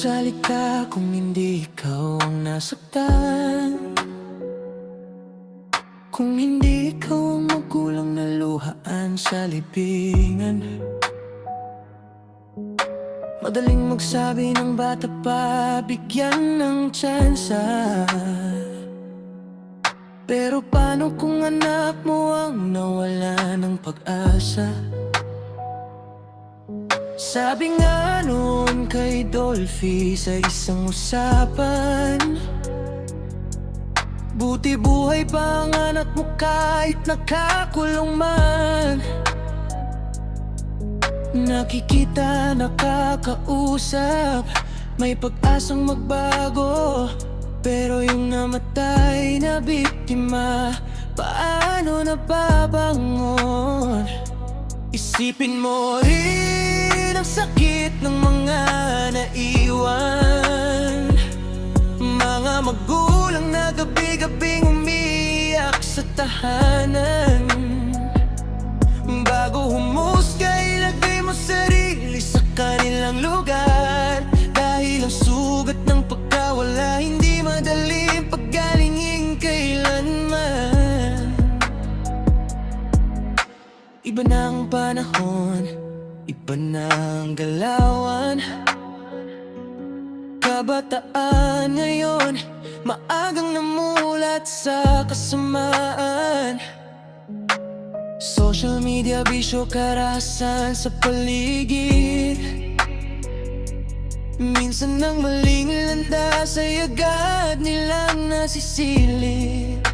magsalita kung hindi ikaw ang nasaktan? Kung hindi ikaw ang magulang na luhaan sa libingan? Madaling magsabi ng bata pa, bigyan ng tsansa. Pero paano kung anak mo ang nawala ng pag-asa? Sabi nga noon kay Dolphy sa isang usapan, buti buhay pa ang anak mo kahit nakakulong man. Nakikita, nakakausap, may pag-asang magbago. Pero yung namatay na biktima, paano nababangon? Isipin mo rin ang sakit ng mga naiwan, mga magulang na gabi-gabing umiyak sa tahanan. Bago humusga, ilagay mo sarili sa kanilang lugar. Dahil ang sugat ng pagkawala hindi madaling paggalingin kailanman. Iba na ang panahon, iba na ang galawan. Kabataan ngayon, maagang namulat sa kasamaan. Social media, bisyo, karahasan sa paligid. Minsan ang maling landas ay agad nilang nasisilip.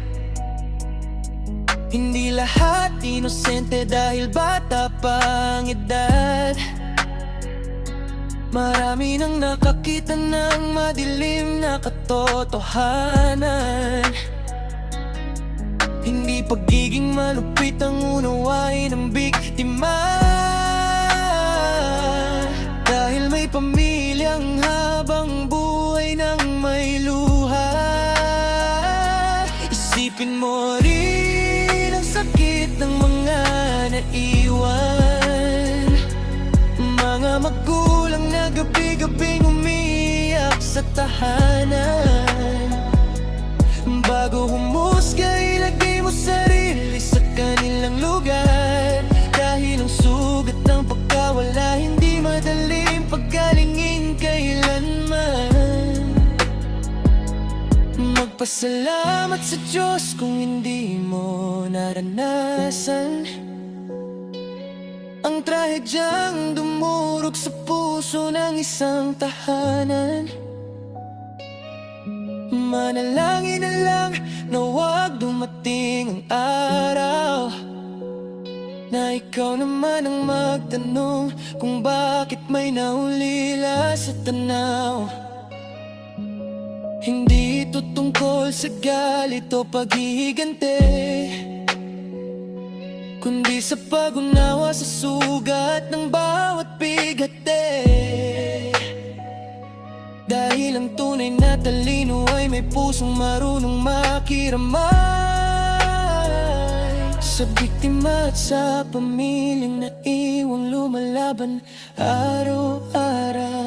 Hindi lahat inosente dahil bata pa ang edad. Marami nang nakakita ng madilim na katotohanan. Hindi pagiging malupit ang unawain ng biktima. Dahil may pamilyang habang buhay nang may luha. Isipin mo rin ang sakit ng mga naiwan, mga magulang na gabi-gabing umiyak sa tahanan. Bago humusga, ilagay mo sarili sa kanilang lugar. Dahil ang sugat ng pagkawala hindi madaling paggalingin kailanman. Magpasalamat sa Diyos kung hindi mo naranasan ang trahedyang dumurog sa puso ng isang tahanan. Manalangin na lang na huwag dumating ang araw na ikaw naman ang magtanong kung bakit may naulila sa tanaw. Hindi ito tungkol sa galit o paghihiganti, kundi sa pag-unawa sa sugat ng bawat bigati. Dahil ang tunay na talino ay may pusong marunong makiramay sa biktima at sa pamilyang naiwang lumalaban araw-araw.